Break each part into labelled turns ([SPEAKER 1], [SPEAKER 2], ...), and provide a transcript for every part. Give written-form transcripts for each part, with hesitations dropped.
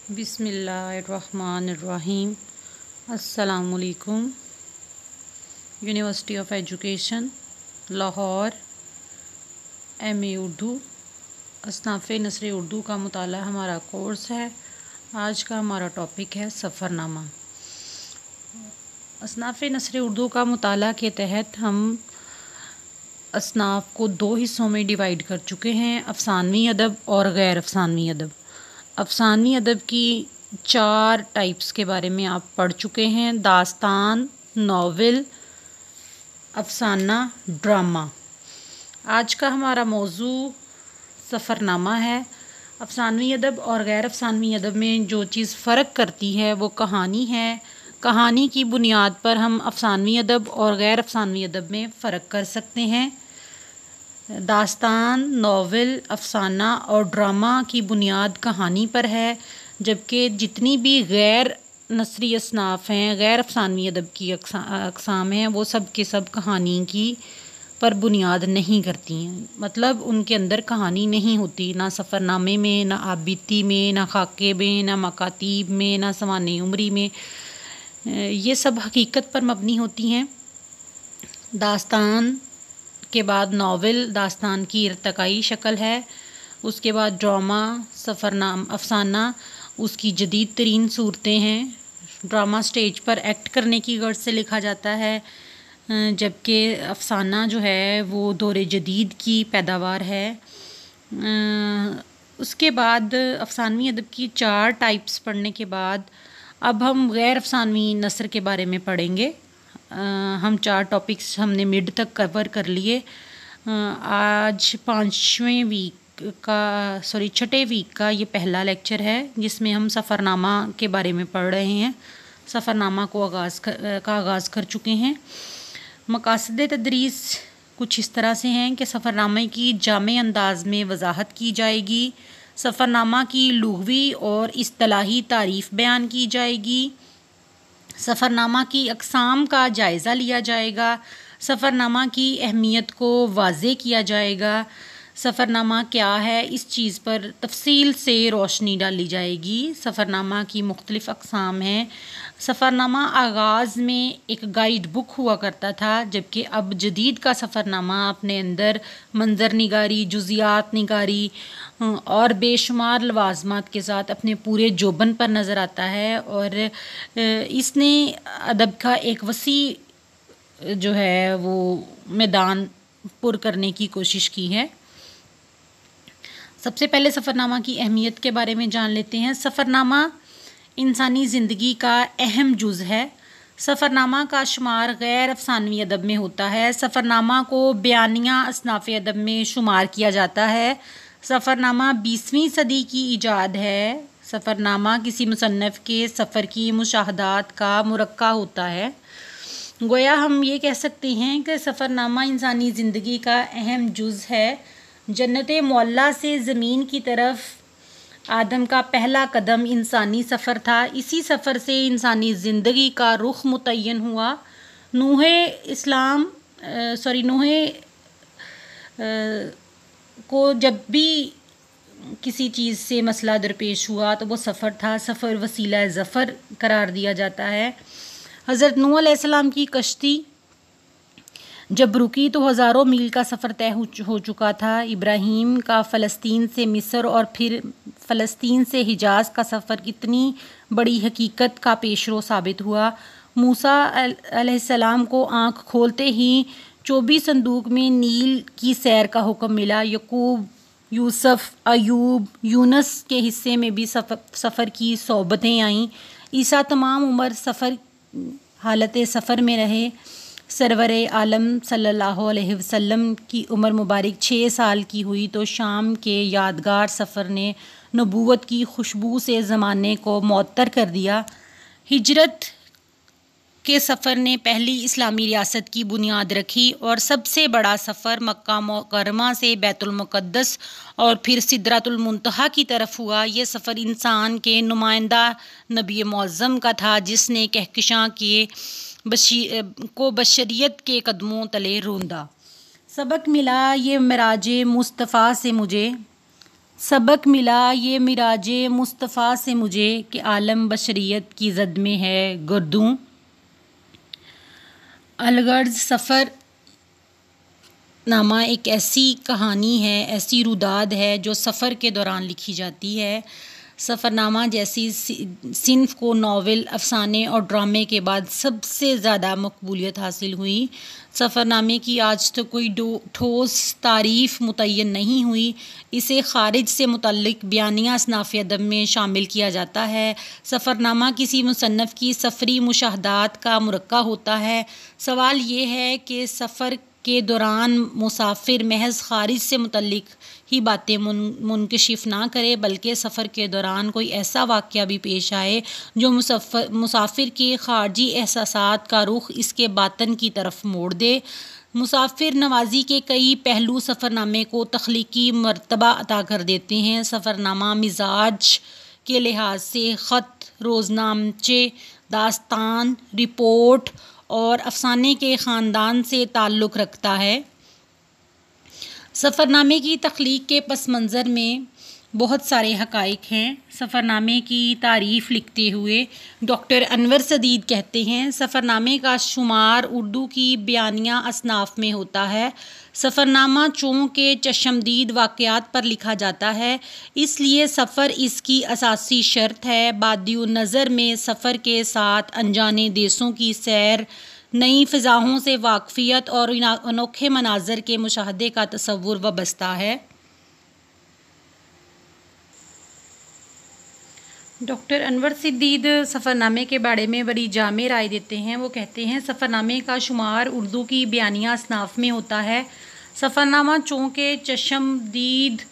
[SPEAKER 1] بسم اللہ الرحمن الرحیم۔ السلام علیکم۔ University of education Lahore, MA. Urdu, اصناف نثر اردو کا مطالعہ ہمارا کورس ہے۔ آج کا ہمارا ٹاپک ہے سفر نامہ۔ اصناف نثر اردو کا مطالعہ کے تحت ہم اصناف کو دو حصوں میں ڈیوائیڈ کر چکے ہیں، افسانوی ادب اور غیر افسانوی ادب۔ افسانوی ادب کی 4 ٹائپس کے بارے میں آپ پڑھ چکے ہیں: داستان، ناول، افسانہ، ڈرامہ۔ آج کا ہمارا موضوع سفر نامہ ہے۔ افسانوی ادب اور غیر افسانوی ادب میں جو چیز فرق کرتی ہے وہ کہانی ہے۔ کہانی کی بنیاد پر ہم افسانوی ادب اور غیر افسانوی ادب میں فرق کر سکتے ہیں۔ داستان، ناول، افسانہ اور ڈرامہ کی بنیاد کہانی پر ہے، جبکہ جتنی بھی غیر نثری اصناف ہیں، غیر افسانوی ادب کی اقسام ہیں، وہ سب کے سب کہانی کی پر بنیاد نہیں کرتی ہیں، مطلب ان کے اندر کہانی نہیں ہوتی، نہ سفر نامے میں، نہ آپ بیتی میں، نہ خاکے میں، نہ مکاتیب میں، نہ سوانح عمری میں۔ یہ سب حقیقت پر مبنی ہوتی ہیں۔ داستان کے بعد ناول داستان کی ارتقائی شکل ہے، اس کے بعد ڈرامہ، افسانہ اس کی جدید ترین صورتیں ہیں۔ ڈرامہ سٹیج پر ایکٹ کرنے کی غرض سے لکھا جاتا ہے، جبکہ افسانہ جو ہے وہ دور جدید کی پیداوار ہے۔ اس کے بعد افسانوی ادب کی 4 ٹائپس پڑھنے کے بعد اب ہم غیر افسانوی نثر کے بارے میں پڑھیں گے۔ ہم 4 ٹاپکس ہم نے مڈ تک کور کر لیے۔ آج 6ویں ویک کا یہ پہلا لیکچر ہے، جس میں ہم سفر نامہ کے بارے میں پڑھ رہے ہیں۔ سفر نامہ کا آغاز کر چکے ہیں۔ مقاصد تدریس کچھ اس طرح سے ہیں کہ سفر نامے کی جامع انداز میں وضاحت کی جائے گی، سفر نامہ کی لغوی اور اصطلاحی تعریف بیان کی جائے گی، سفر نامہ کی اقسام کا جائزہ لیا جائے گا، سفر نامہ کی اہمیت کو واضح کیا جائے گا، سفر نامہ کیا ہے اس چیز پر تفصیل سے روشنی ڈالی جائے گی۔ سفر نامہ کی مختلف اقسام ہیں۔ سفر نامہ آغاز میں ایک گائیڈ بک ہوا کرتا تھا، جبکہ اب جدید کا سفر نامہ اپنے اندر منظر نگاری، جزیات نگاری اور بے شمار لوازمات کے ساتھ اپنے پورے جوبن پر نظر آتا ہے، اور اس نے ادب کا ایک وسیع جو ہے وہ میدان پر کرنے کی کوشش کی ہے۔ سب سے پہلے سفر نامہ کی اہمیت کے بارے میں جان لیتے ہیں۔ سفر نامہ انسانی زندگی کا اہم جز ہے۔ سفر نامہ کا شمار غیر افسانوی ادب میں ہوتا ہے۔ سفر نامہ کو بیانیہ اصناف ادب میں شمار کیا جاتا ہے۔ سفر نامہ 20ویں صدی کی ایجاد ہے۔ سفر نامہ کسی مصنف کے سفر کی مشاہدات کا مرقع ہوتا ہے۔ گویا ہم یہ کہہ سکتے ہیں کہ سفر نامہ انسانی زندگی کا اہم جز ہے۔ جنت معلیٰ سے زمین کی طرف آدم کا پہلا قدم انسانی سفر تھا۔ اسی سفر سے انسانی زندگی کا رخ متعین ہوا۔ نوح کو جب بھی کسی چیز سے مسئلہ درپیش ہوا تو وہ سفر تھا۔ سفر وسیلہ ظفر قرار دیا جاتا ہے۔ حضرت نوح علیہ السلام کی کشتی جب رکی تو ہزاروں میل کا سفر طے ہو چکا تھا۔ ابراہیم کا فلسطین سے مصر اور پھر فلسطین سے حجاز کا سفر کتنی بڑی حقیقت کا پیشرو ثابت ہوا۔ موسیٰ علیہ السلام کو آنکھ کھولتے ہی 24 صندوق میں نیل کی سیر کا حکم ملا۔ یعقوب، یوسف، ایوب، یونس کے حصے میں بھی سفر کی صحبتیں آئیں۔ عیسیٰ تمام عمر حالت سفر میں رہے۔ سرور عالم صلی اللہ علیہ وسلم کی عمر مبارک 6 سال کی ہوئی تو شام کے یادگار سفر نے نبوت کی خوشبو سے زمانے کو معطر کر دیا۔ ہجرت کے سفر نے پہلی اسلامی ریاست کی بنیاد رکھی، اور سب سے بڑا سفر مکہ مکرمہ سے بیت المقدس اور پھر سدرۃ المنتہا کی طرف ہوا۔ یہ سفر انسان کے نمائندہ نبی معظم کا تھا، جس نے کہکشاں کو بشریت کے قدموں تلے روندا۔ سبق ملا یہ معراج مصطفیٰ سے مجھے، سبق ملا یہ معراج مصطفیٰ سے مجھے کہ عالم بشریت کی زد میں ہے گردوں. الغرض سفر نامہ ایک ایسی کہانی ہے، ایسی روداد ہے جو سفر کے دوران لکھی جاتی ہے. سفر نامہ جیسی صنف کو ناول، افسانے اور ڈرامے کے بعد سب سے زیادہ مقبولیت حاصل ہوئی. سفر نامے کی آج تک کوئی ٹھوس تعریف متعین نہیں ہوئی. اسے خارج سے متعلق بیانیہ اصناف ادب میں شامل کیا جاتا ہے. سفر نامہ کسی مصنف کی سفری مشاہدات کا مرقع ہوتا ہے. سوال یہ ہے کہ سفر کے دوران مسافر محض خارج سے متعلق ہی باتیں منکشف نہ کرے، بلکہ سفر کے دوران کوئی ایسا واقعہ بھی پیش آئے جو مسافر کے خارجی احساسات کا رخ اس کے باطن کی طرف موڑ دے. مسافر نوازی کے کئی پہلو سفر نامے کو تخلیقی مرتبہ عطا کر دیتے ہیں. سفر نامہ مزاج کے لحاظ سے خط، روزنامچے، داستان، رپورٹ اور افسانے کے خاندان سے تعلق رکھتا ہے. سفر نامے کی تخلیق کے پس منظر میں بہت سارے حقائق ہیں. سفر نامے کی تعریف لکھتے ہوئے ڈاکٹر انور سدید کہتے ہیں، سفر نامے کا شمار اردو کی بیانیہ اصناف میں ہوتا ہے. سفر نامہ چونکہ چشمدید واقعات پر لکھا جاتا ہے، اس لیے سفر اس کی اساسی شرط ہے. بادی النظر میں سفر کے ساتھ انجانے دیسوں کی سیر، نئی فضاؤں سے واقفیت اور انوکھے مناظر کے مشاہدے کا تصور وابستہ ہے. ڈاکٹر انور سدید سفر نامے کے بارے میں بڑی جامع رائے دیتے ہیں. وہ کہتے ہیں سفر نامے کا شمار اردو کی بیانیہ اصناف میں ہوتا ہے. سفر نامہ چونکہ چشمدید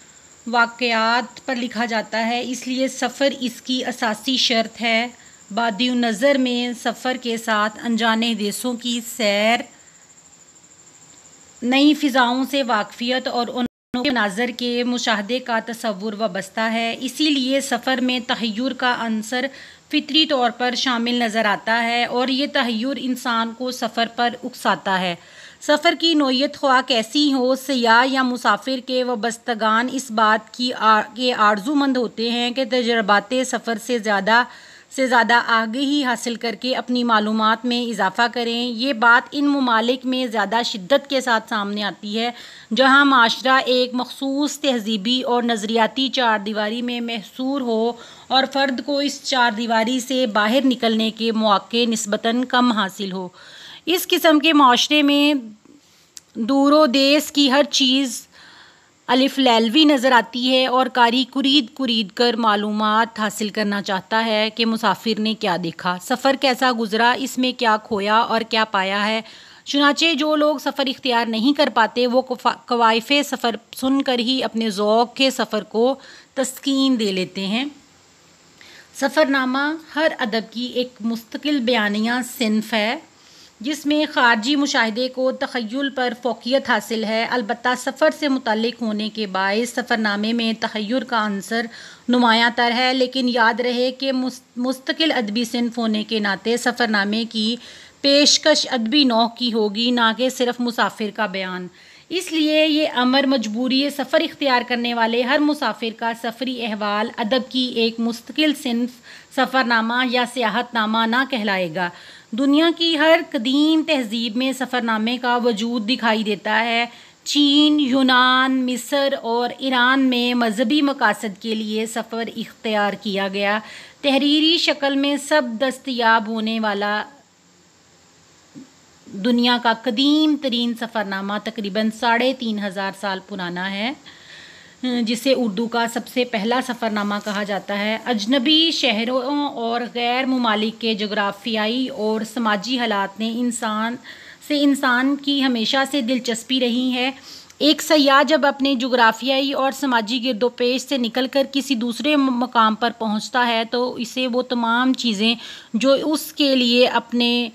[SPEAKER 1] واقعات پر لکھا جاتا ہے، اس لیے سفر اس کی اساسی شرط ہے. بادی النظر میں سفر کے ساتھ انجانے دیسوں کی سیر، نئی فضاؤں سے واقفیت اور انوکھے مناظر کے مشاہدے کا تصور وابستہ ہے. اسی لیے سفر میں تحیر کا عنصر فطری طور پر شامل نظر آتا ہے اور یہ تحیر انسان کو سفر پر اکساتا ہے. سفر کی نوعیت خواہ کیسی ہو، سیاح یا مسافر کے وابستگان اس بات کی آرزومند ہوتے ہیں کہ تجربات سفر سے زیادہ آگہی حاصل کر کے اپنی معلومات میں اضافہ کریں. یہ بات ان ممالک میں زیادہ شدت کے ساتھ سامنے آتی ہے جہاں معاشرہ ایک مخصوص تہذیبی اور نظریاتی چار دیواری میں محصور ہو اور فرد کو اس چار دیواری سے باہر نکلنے کے مواقع نسبتاً کم حاصل ہو. اس قسم کے معاشرے میں دور و دیس کی ہر چیز الف لیلوی نظر آتی ہے اور قاری کرید کر معلومات حاصل کرنا چاہتا ہے کہ مسافر نے کیا دیکھا، سفر کیسا گزرا، اس میں کیا کھویا اور کیا پایا ہے. چنانچہ جو لوگ سفر اختیار نہیں کر پاتے وہ کوائف سفر سن کر ہی اپنے ذوق کے سفر کو تسکین دے لیتے ہیں. سفر نامہ ہر ادب کی ایک مستقل بیانیہ صنف ہے جس میں خارجی مشاہدے کو تخیل پر فوقیت حاصل ہے. البتہ سفر سے متعلق ہونے کے باعث سفر نامے میں تخیل کا عنصر نمایاں تر ہے، لیکن یاد رہے کہ مستقل ادبی صنف ہونے کے ناطے سفر نامے کی پیشکش ادبی نوع کی ہوگی، نہ کہ صرف مسافر کا بیان. اس لیے یہ امر مجبوری سفر اختیار کرنے والے ہر مسافر کا سفری احوال ادب کی ایک مستقل صنف سفر نامہ یا سیاحت نامہ نہ کہلائے گا. دنیا کی ہر قدیم تہذیب میں سفر نامے کا وجود دکھائی دیتا ہے. چین، یونان، مصر اور ایران میں مذہبی مقاصد کے لیے سفر اختیار کیا گیا. تحریری شکل میں سب دستیاب ہونے والا دنیا کا قدیم ترین سفر نامہ تقریباً 3500 سال پرانا ہے، جسے اردو کا سب سے پہلا سفر نامہ کہا جاتا ہے. اجنبی شہروں اور غیر ممالک کے جغرافیائی اور سماجی حالات نے انسان کی ہمیشہ سے دلچسپی رہی ہے. ایک سیاح جب اپنے جغرافیائی اور سماجی گرد و پیش سے نکل کر کسی دوسرے مقام پر پہنچتا ہے تو اسے وہ تمام چیزیں جو اس کے لیے اپنے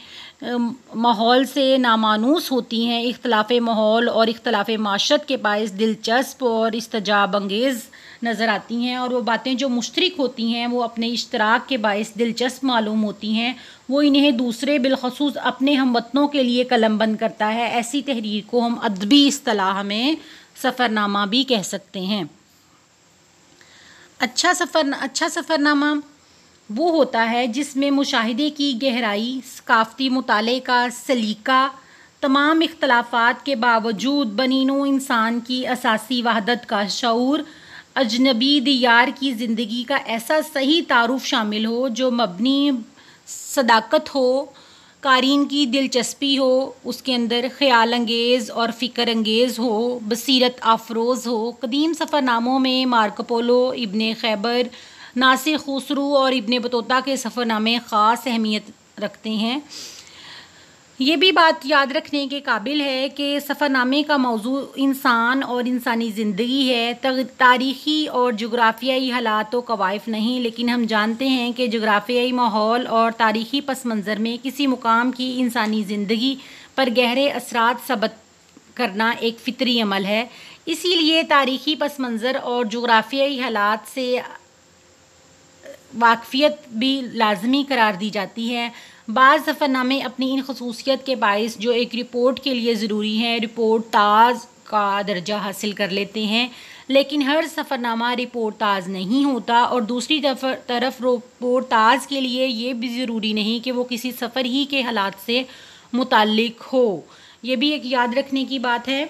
[SPEAKER 1] ماحول سے نامانوس ہوتی ہیں، اختلاف ماحول اور اختلاف معاشرت کے باعث دلچسپ اور استعجاب انگیز نظر آتی ہیں، اور وہ باتیں جو مشترک ہوتی ہیں وہ اپنے اشتراک کے باعث دلچسپ معلوم ہوتی ہیں، وہ انہیں دوسرے بالخصوص اپنے ہم وطنوں کے لیے قلم بند کرتا ہے. ایسی تحریر کو ہم ادبی اصطلاح میں سفر نامہ بھی کہہ سکتے ہیں. اچھا سفر نامہ وہ ہوتا ہے جس میں مشاہدے کی گہرائی، ثقافتی مطالعے کا سلیقہ، تمام اختلافات کے باوجود بنی نوع انسان کی اساسی وحدت کا شعور، اجنبی دیار کی زندگی کا ایسا صحیح تعارف شامل ہو جو مبنی صداقت ہو، قارئین کی دلچسپی ہو، اس کے اندر خیال انگیز اور فکر انگیز ہو، بصیرت افروز ہو۔ قدیم سفر ناموں میں مارکو پولو، ابن خیبر، ناصر خسرو اور ابن بطوطہ کے سفر نامے خاص اہمیت رکھتے ہیں۔ یہ بھی بات یاد رکھنے کے قابل ہے کہ سفر نامے کا موضوع انسان اور انسانی زندگی ہے، تاریخی اور جغرافیائی حالات و کوائف نہیں، لیکن ہم جانتے ہیں کہ جغرافیائی ماحول اور تاریخی پس منظر میں کسی مقام کی انسانی زندگی پر گہرے اثرات ثبت کرنا ایک فطری عمل ہے۔ اسی لیے تاریخی پس منظر اور جغرافیائی حالات سے واقفیت بھی لازمی قرار دی جاتی ہے۔ بعض سفر نامے اپنی ان خصوصیت کے باعث جو ایک رپورٹ کے لیے ضروری ہیں، رپورٹ تاز کا درجہ حاصل کر لیتے ہیں، لیکن ہر سفر نامہ رپورٹ تاز نہیں ہوتا، اور دوسری طرف رپورٹ تاز کے لیے یہ بھی ضروری نہیں کہ وہ کسی سفر ہی کے حالات سے متعلق ہو۔ یہ بھی ایک یاد رکھنے کی بات ہے۔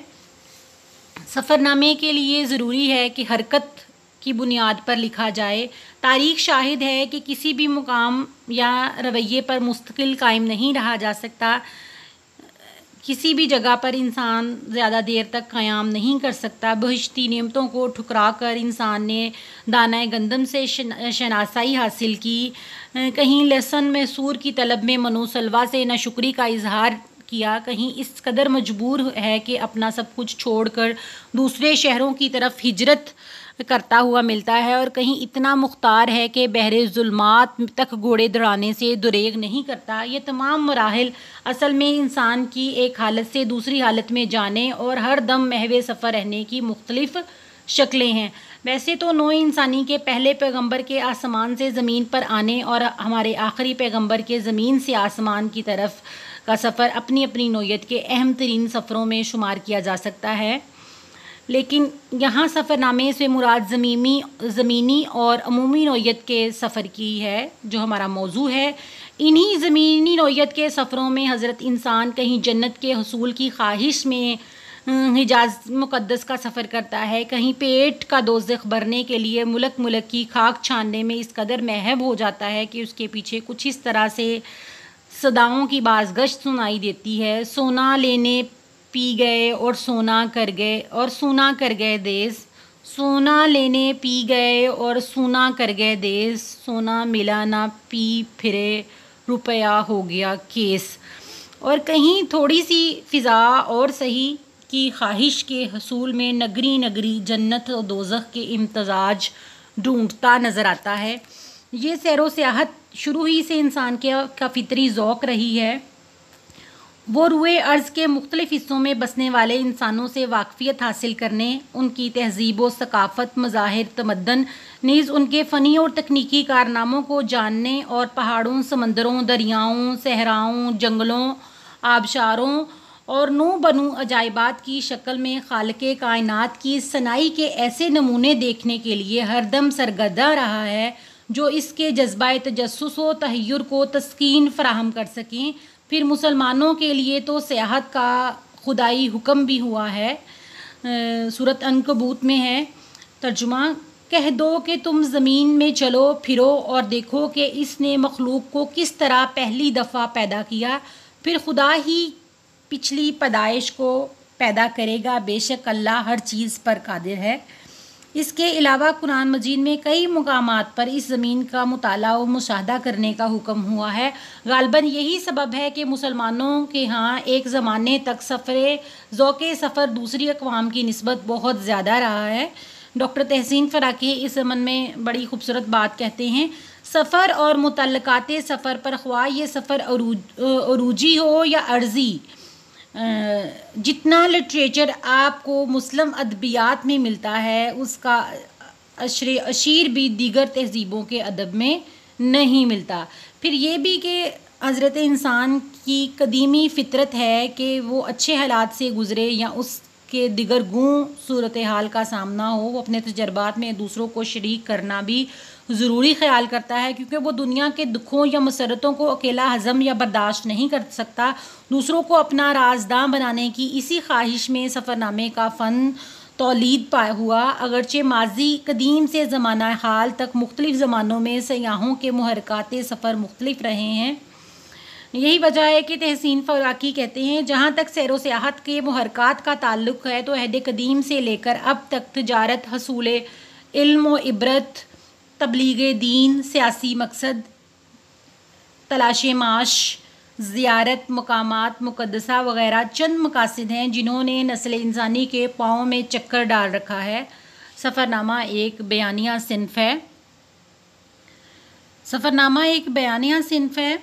[SPEAKER 1] سفر نامے کے لیے ضروری ہے کہ حرکت کی بنیاد پر لکھا جائے۔ تاریخ شاہد ہے کہ کسی بھی مقام یا رویے پر مستقل قائم نہیں رہا جا سکتا۔ کسی بھی جگہ پر انسان زیادہ دیر تک قیام نہیں کر سکتا۔ بہشتی نعمتوں کو ٹھکرا کر انسان نے دانہ گندم سے شناسائی حاصل کی، کہیں لہسن مسور کی طلب میں منو سلوا سے ناشکری کا اظہار کیا، کہیں اس قدر مجبور ہے کہ اپنا سب کچھ چھوڑ کر دوسرے شہروں کی طرف ہجرت کرتا ہوا ملتا ہے، اور کہیں اتنا مختار ہے کہ بحر ظلمات تک گھوڑے دوڑانے سے دریغ نہیں کرتا۔ یہ تمام مراحل اصل میں انسان کی ایک حالت سے دوسری حالت میں جانے اور ہر دم محو سفر رہنے کی مختلف شکلیں ہیں۔ ویسے تو نوع انسانی کے پہلے پیغمبر کے آسمان سے زمین پر آنے اور ہمارے آخری پیغمبر کے زمین سے آسمان کی طرف کا سفر اپنی اپنی نوعیت کے اہم ترین سفروں میں شمار کیا جا سکتا ہے، لیکن یہاں سفر نامے سے مراد زمینی اور عمومی نوعیت کے سفر کی ہے جو ہمارا موضوع ہے۔ انہی زمینی نوعیت کے سفروں میں حضرت انسان کہیں جنت کے حصول کی خواہش میں حجاز مقدس کا سفر کرتا ہے، کہیں پیٹ کا دوزخ بھرنے کے لیے ملک ملک کی خاک چھاننے میں اس قدر محب ہو جاتا ہے کہ اس کے پیچھے کچھ اس طرح سے صداؤں کی بازگشت سنائی دیتی ہے: سونا لینے پی گئے اور سونا کر گئے، اور سونا کر گئے دیس، سونا لینے پی گئے اور سونا کر گئے دیس، سونا ملا نہ پی پھرے روپیہ ہو گیا کیس۔ اور کہیں تھوڑی سی فضا اور صحیح کی خواہش کے حصول میں نگری نگری جنت و دوزخ کے امتزاج ڈھونڈتا نظر آتا ہے۔ یہ سیر و سیاحت شروع ہی سے انسان کا فطری ذوق رہی ہے۔ وہ روئے ارض کے مختلف حصوں میں بسنے والے انسانوں سے واقفیت حاصل کرنے، ان کی تہذیب و ثقافت، مظاہر، تمدن، نیز ان کے فنی اور تکنیکی کارناموں کو جاننے، اور پہاڑوں، سمندروں، دریاؤں، صحراؤں، جنگلوں، آبشاروں اور نو بنو عجائبات کی شکل میں خالق کائنات کی صناعی کے ایسے نمونے دیکھنے کے لیے ہر دم سرگرداں رہا ہے جو اس کے جذبہ تجسس و تحیر کو تسکین فراہم کر سکیں۔ پھر مسلمانوں کے لیے تو سیاحت کا خدائی حکم بھی ہوا ہے۔ سورۃ عنکبوت میں ہے ترجمہ: کہہ دو کہ تم زمین میں چلو پھرو اور دیکھو کہ اس نے مخلوق کو کس طرح پہلی دفعہ پیدا کیا، پھر خدا ہی پچھلی پیدائش کو پیدا کرے گا، بے شک اللہ ہر چیز پر قادر ہے۔ اس کے علاوہ قرآن مجید میں کئی مقامات پر اس زمین کا مطالعہ و مشاہدہ کرنے کا حکم ہوا ہے۔ غالباً یہی سبب ہے کہ مسلمانوں کے ہاں ایک زمانے تک ذوق سفر دوسری اقوام کی نسبت بہت زیادہ رہا ہے۔ ڈاکٹر تحسین فراقی اس ضمن میں بڑی خوبصورت بات کہتے ہیں: سفر اور متعلقات سفر پر خواہ یہ سفر عروجی ہو یا عرضی، جتنا لٹریچر آپ کو مسلم ادبیات میں ملتا ہے اس کا اشیر بھی دیگر تہذیبوں کے ادب میں نہیں ملتا۔ پھر یہ بھی کہ حضرت انسان کی قدیمی فطرت ہے کہ وہ اچھے حالات سے گزرے یا اس کے دیگر گوں صورتحال کا سامنا ہو، وہ اپنے تجربات میں دوسروں کو شریک کرنا بھی ضروری خیال کرتا ہے، کیونکہ وہ دنیا کے دکھوں یا مسرتوں کو اکیلا ہضم یا برداشت نہیں کر سکتا۔ دوسروں کو اپنا رازداں بنانے کی اسی خواہش میں سفر نامے کا فن تولید پایا ہوا۔ اگرچہ ماضی قدیم سے زمانہ حال تک مختلف زمانوں میں سیاحوں کے محرکات سفر مختلف رہے ہیں۔ یہی وجہ ہے کہ تحسین فراقی کہتے ہیں، جہاں تک سیر و سیاحت کے محرکات کا تعلق ہے تو عہد قدیم سے لے کر اب تک تجارت، حصول علم و عبرت، تبلیغ دین، سیاسی مقصد، تلاش معاش، زیارت مقامات مقدسہ وغیرہ چند مقاصد ہیں جنہوں نے نسل انسانی کے پاؤں میں چکر ڈال رکھا ہے۔ سفر نامہ ایک بیانیہ صنف ہے۔ سفر نامہ ایک بیانیہ صنف ہے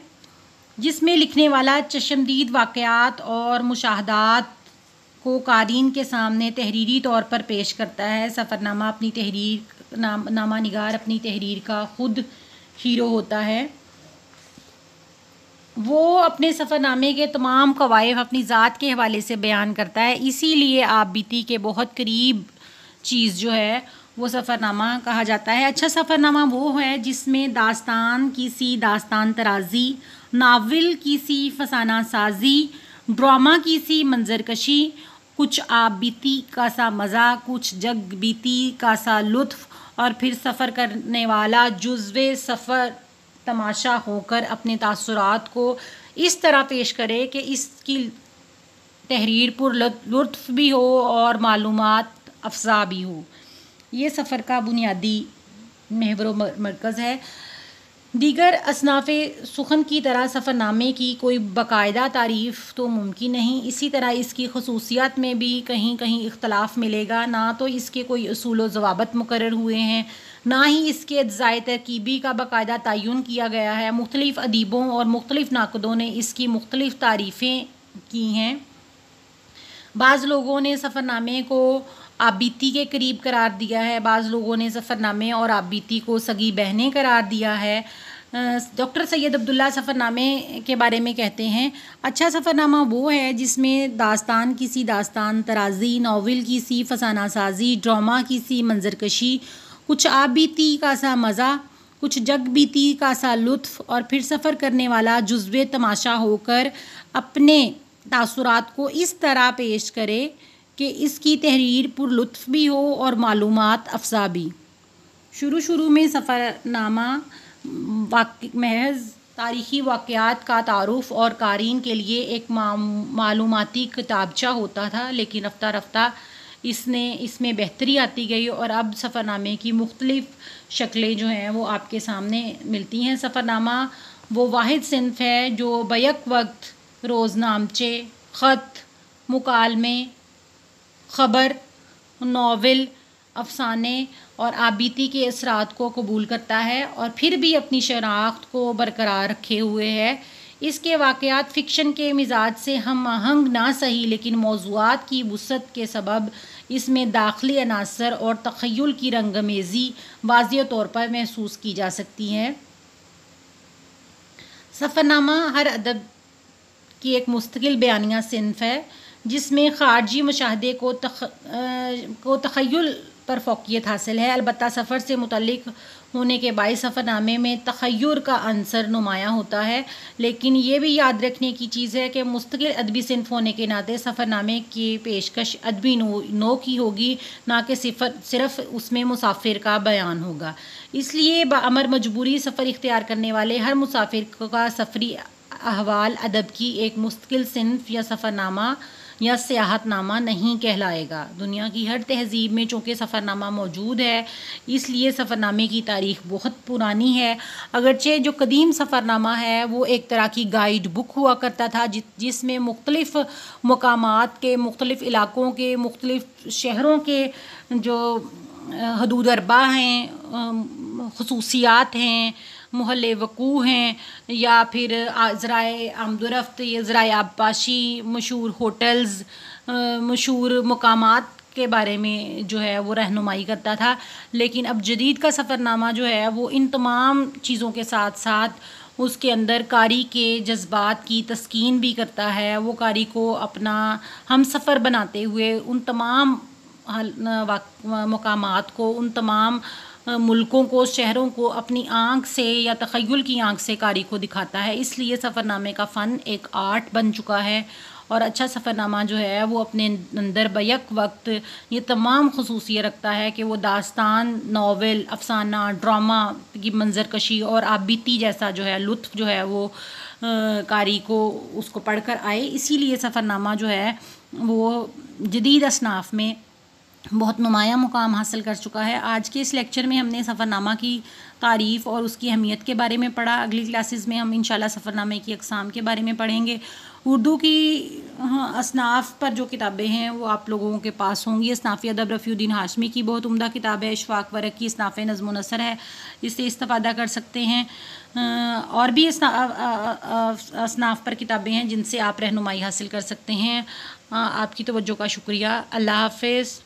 [SPEAKER 1] جس میں لکھنے والا چشمدید واقعات اور مشاہدات کو قارئین کے سامنے تحریری طور پر پیش کرتا ہے۔ سفر نامہ نگار اپنی تحریر کا خود ہیرو ہوتا ہے۔ وہ اپنے سفر نامے کے تمام کوائف اپنی ذات کے حوالے سے بیان کرتا ہے، اسی لیے آپ بیتی کے بہت قریب چیز جو ہے وہ سفر نامہ کہا جاتا ہے۔ اچھا سفر نامہ وہ ہے جس میں داستان کی سی داستان ترازی، ناول کی سی فسانہ سازی، ڈرامہ کی سی منظر کشی، کچھ آپ بیتی کا سا مزہ، کچھ جگ بیتی کا سا لطف، اور پھر سفر کرنے والا جزوِ سفر تماشا ہو کر اپنے تاثرات کو اس طرح پیش کرے کہ اس کی تحریر پر لطف بھی ہو اور معلومات افزا بھی ہو۔ یہ سفر کا بنیادی محور و مرکز ہے۔ دیگر اصناف سخن کی طرح سفر نامے کی کوئی باقاعدہ تعریف تو ممکن نہیں، اسی طرح اس کی خصوصیات میں بھی کہیں کہیں اختلاف ملے گا۔ نہ تو اس کے کوئی اصول و ضوابط مقرر ہوئے ہیں، نہ ہی اس کے اجزائے ترکیبی کا باقاعدہ تعین کیا گیا ہے۔ مختلف ادیبوں اور مختلف ناقدوں نے اس کی مختلف تعریفیں کی ہیں۔ بعض لوگوں نے سفر نامے کو آپ بیتی کے قریب قرار دیا ہے، بعض لوگوں نے سفر نامے اور آپ بیتی کو سگی بہنیں قرار دیا ہے۔ ڈاکٹر سید عبداللہ سفر نامے کے بارے میں کہتے ہیں، اچھا سفر نامہ وہ ہے جس میں داستان کی سی داستان ترازی، ناول کی سی فسانہ سازی، ڈرامہ کی سی منظر کشی، کچھ آپ بیتی کا سا مزہ، کچھ جگ بیتی کا سا لطف، اور پھر سفر کرنے والا جزوِ تماشا ہو کر اپنے تاثرات کو اس طرح پیش کرے کہ اس کی تحریر پر لطف بھی ہو اور معلومات افزا بھی۔ شروع میں سفر نامہ محض تاریخی واقعات کا تعارف اور قارئین کے لیے ایک معلوماتی کتابچہ ہوتا تھا، لیکن رفتہ رفتہ اس میں بہتری آتی گئی اور اب سفر نامے کی مختلف شکلیں جو ہیں وہ آپ کے سامنے ملتی ہیں۔ سفر نامہ وہ واحد صنف ہے جو بیک وقت روزنامچے، خط، مکالمے، خبر، ناول، افسانے اور آپ بیتی کے اثرات کو قبول کرتا ہے اور پھر بھی اپنی شناخت کو برقرار رکھے ہوئے ہے۔ اس کے واقعات فکشن کے مزاج سے ہم آہنگ نہ سہی، لیکن موضوعات کی وسعت کے سبب اس میں داخلی عناصر اور تخیل کی رنگامیزی واضح طور پر محسوس کی جا سکتی ہے۔ سفر نامہ ہر ادب کی ایک مستقل بیانیہ صنف ہے جس میں خارجی مشاہدے کو تخیل پر فوقیت حاصل ہے۔ البتہ سفر سے متعلق ہونے کے باعث سفر نامے میں تخیل کا عنصر نمایاں ہوتا ہے، لیکن یہ بھی یاد رکھنے کی چیز ہے کہ مستقل ادبی صنف ہونے کے ناطے سفر نامے کی پیشکش ادبی نوع کی ہوگی، نہ کہ صرف اس میں مسافر کا بیان ہوگا۔ اس لیے بامر مجبوری سفر اختیار کرنے والے ہر مسافر کا سفری احوال ادب کی ایک مستقل صنف یا سفر نامہ یا سیاحت نامہ نہیں کہلائے گا۔ دنیا کی ہر تہذیب میں چونکہ سفر نامہ موجود ہے، اس لیے سفر نامے کی تاریخ بہت پرانی ہے۔ اگرچہ جو قدیم سفر نامہ ہے وہ ایک طرح کی گائیڈ بک ہوا کرتا تھا جس میں مختلف مقامات کے، مختلف علاقوں کے، مختلف شہروں کے جو حدود اربع ہیں، خصوصیات ہیں، محل وقوع ہیں، یا پھر ذرائع آمد و رفت یا ذرائع آبپاشی، مشہور ہوٹلز، مشہور مقامات کے بارے میں جو ہے وہ رہنمائی کرتا تھا۔ لیکن اب جدید کا سفر نامہ جو ہے وہ ان تمام چیزوں کے ساتھ ساتھ اس کے اندر قاری کے جذبات کی تسکین بھی کرتا ہے. وہ قاری کو اپنا ہم سفر بناتے ہوئے ان تمام مقامات کو، ان تمام ملکوں کو، شہروں کو اپنی آنکھ سے یا تخیل کی آنکھ سے قاری کو دکھاتا ہے. اس لیے سفر نامے کا فن ایک آرٹ بن چکا ہے، اور اچھا سفر نامہ جو ہے وہ اپنے اندر بیک وقت یہ تمام خصوصیت رکھتا ہے کہ وہ داستان، ناول، افسانہ، ڈرامہ کی منظر کشی اور آپ بیتی جیسا جو ہے لطف جو ہے وہ قاری کو اس کو پڑھ کر آئے. اسی لیے سفر نامہ جو ہے وہ جدید اصناف میں بہت نمایاں مقام حاصل کر چکا ہے. آج کے اس لیکچر میں ہم نے سفر نامہ کی تعریف اور اس کی اہمیت کے بارے میں پڑھا. اگلی کلاسز میں ہم انشاءاللہ سفر نامے کی اقسام کے بارے میں پڑھیں گے. اردو کی اصناف پر جو کتابیں ہیں وہ آپ لوگوں کے پاس ہوں گی. اصناف ادب رفیع الدین ہاشمی کی بہت عمدہ کتاب ہے. اشفاق ورق کی اصناف نظم و نثر ہے، اس سے استفادہ کر سکتے ہیں. اور بھی اصناف پر کتابیں ہیں جن سے آپ رہنمائی حاصل کر سکتے ہیں. آپ کی توجہ کا شکریہ. اللہ حافظ.